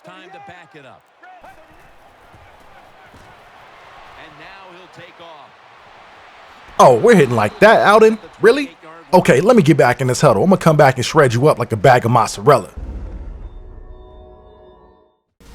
Time to back it up. And now he'll take off. Oh, we're hitting like that, Alden? Really? Okay, let me get back in this huddle. I'm gonna come back and shred you up like a bag of mozzarella.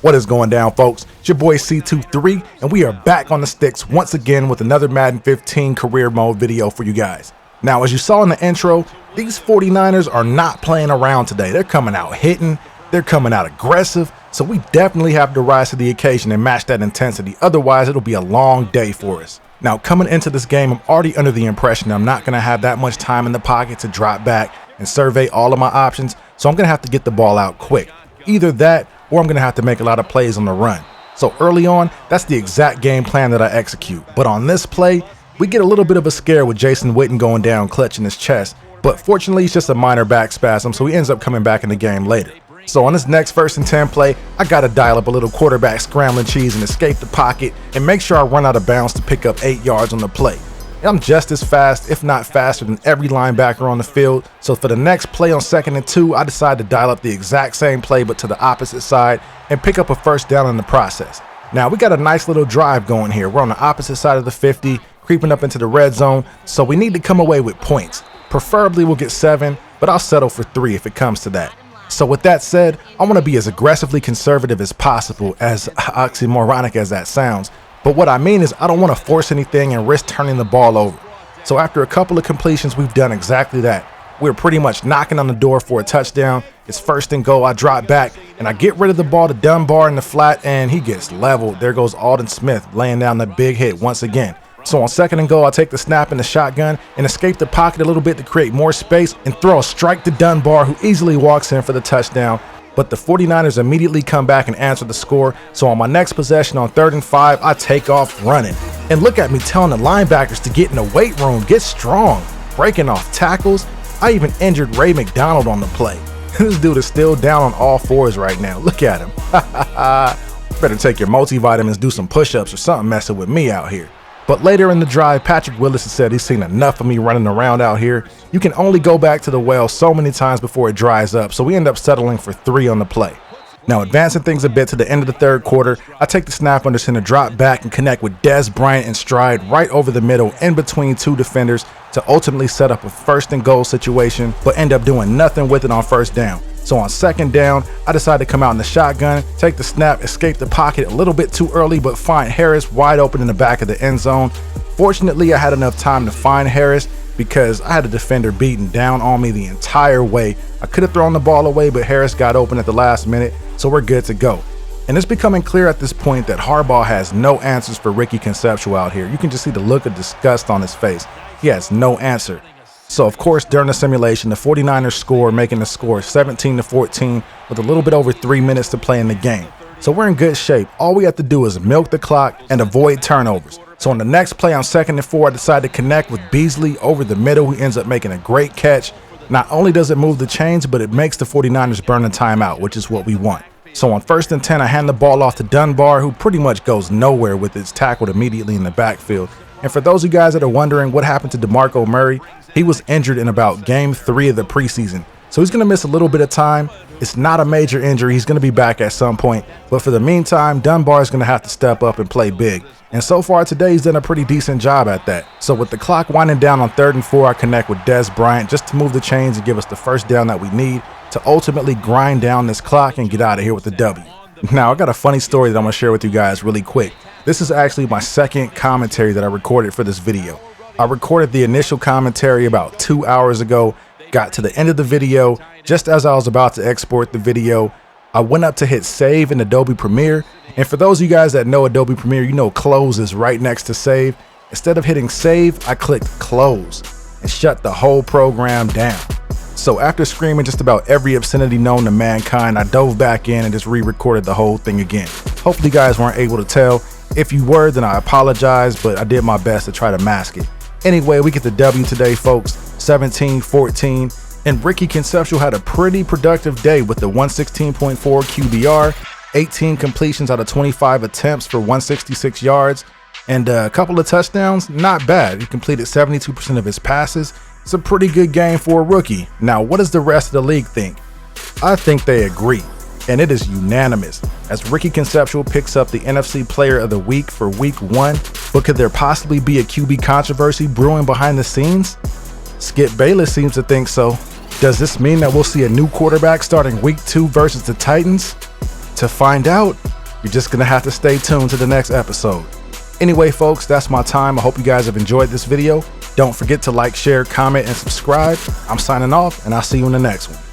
What is going down, folks? It's your boy C23, and we are back on the sticks once again with another Madden 15 career mode video for you guys. Now, as you saw in the intro, these 49ers are not playing around today. They're coming out hitting, they're coming out aggressive, so we definitely have to rise to the occasion and match that intensity. Otherwise, it'll be a long day for us. Now, coming into this game, I'm already under the impression I'm not going to have that much time in the pocket to drop back and survey all of my options, so I'm going to have to get the ball out quick. Either that, or I'm going to have to make a lot of plays on the run. So early on, that's the exact game plan that I execute. But on this play, we get a little bit of a scare with Jason Witten going down, clutching his chest. But fortunately, it's just a minor back spasm, so he ends up coming back in the game later. So on this next 1st and 10 play, I got to dial up a little quarterback scrambling cheese and escape the pocket and make sure I run out of bounds to pick up 8 yards on the play. I'm just as fast, if not faster, than every linebacker on the field. So for the next play on 2nd and 2, I decided to dial up the exact same play but to the opposite side and pick up a first down in the process. Now we got a nice little drive going here. We're on the opposite side of the 50, creeping up into the red zone, so we need to come away with points. Preferably we'll get 7, but I'll settle for 3 if it comes to that. So with that said, I want to be as aggressively conservative as possible, as oxymoronic as that sounds. But what I mean is I don't want to force anything and risk turning the ball over. So after a couple of completions, we've done exactly that. We're pretty much knocking on the door for a touchdown. It's 1st and goal. I drop back and I get rid of the ball to Dunbar in the flat, and he gets leveled. There goes Alden Smith laying down the big hit once again. So on 2nd and goal, I take the snap in the shotgun and escape the pocket a little bit to create more space and throw a strike to Dunbar, who easily walks in for the touchdown. But the 49ers immediately come back and answer the score. So on my next possession on 3rd and 5, I take off running. And look at me telling the linebackers to get in the weight room, get strong, breaking off tackles. I even injured Ray McDonald on the play. This dude is still down on all fours right now. Look at him. Better take your multivitamins, do some push-ups or something messing with me out here. But later in the drive, Patrick Willis has said he's seen enough of me running around out here. You can only go back to the well so many times before it dries up, so we end up settling for 3 on the play. Now, advancing things a bit to the end of the 3rd quarter, I take the snap under center, drop back, and connect with Dez Bryant in stride right over the middle in between 2 defenders to ultimately set up a 1st and goal situation, but end up doing nothing with it on 1st down. So on 2nd down, I decide to come out in the shotgun, take the snap, escape the pocket a little bit too early, but find Harris wide open in the back of the end zone. Fortunately, I had enough time to find Harris because I had a defender beaten down on me the entire way. I could have thrown the ball away, but Harris got open at the last minute, so we're good to go. And it's becoming clear at this point that Harbaugh has no answers for Ricky Conceptual out here. You can just see the look of disgust on his face. He has no answer. So of course, during the simulation, the 49ers score, making the score 17-14 with a little bit over 3 minutes to play in the game. So we're in good shape. All we have to do is milk the clock and avoid turnovers. So on the next play on 2nd and 4, I decide to connect with Beasley over the middle, who ends up making a great catch. Not only does it move the chains, but it makes the 49ers burn a timeout, which is what we want. So on 1st and 10, I hand the ball off to Dunbar, who pretty much goes nowhere with his tackled immediately in the backfield. And for those of you guys that are wondering what happened to DeMarco Murray, he was injured in about game 3 of the preseason. So he's going to miss a little bit of time. It's not a major injury. He's going to be back at some point. But for the meantime, Dunbar is going to have to step up and play big. And so far today, he's done a pretty decent job at that. So with the clock winding down on 3rd and 4, I connect with Dez Bryant just to move the chains and give us the 1st down that we need to ultimately grind down this clock and get out of here with the W. Now, I got a funny story that I'm going to share with you guys really quick. This is actually my 2nd commentary that I recorded for this video. I recorded the initial commentary about 2 hours ago, got to the end of the video. Just as I was about to export the video, I went up to hit save in Adobe Premiere. And for those of you guys that know Adobe Premiere, you know close is right next to save. Instead of hitting save, I clicked close and shut the whole program down. So after screaming just about every obscenity known to mankind, I dove back in and just re-recorded the whole thing again. Hopefully you guys weren't able to tell. If you were, then I apologize, but I did my best to try to mask it. Anyway, we get the W today, folks, 17-14. And Ricky Conceptual had a pretty productive day with the 116.4 QBR, 18 completions out of 25 attempts for 166 yards, and a couple of touchdowns. Not bad. He completed 72% of his passes. It's a pretty good game for a rookie. Now, what does the rest of the league think? I think they agree. and it is unanimous as Ricky Conceptual picks up the NFC Player of the Week for Week 1. But could there possibly be a QB controversy brewing behind the scenes? Skip Bayless seems to think so. Does this mean that we'll see a new quarterback starting Week 2 versus the Titans? To find out, you're just going to have to stay tuned to the next episode. Anyway, folks, that's my time. I hope you guys have enjoyed this video. Don't forget to like, share, comment, and subscribe. I'm signing off, and I'll see you in the next one.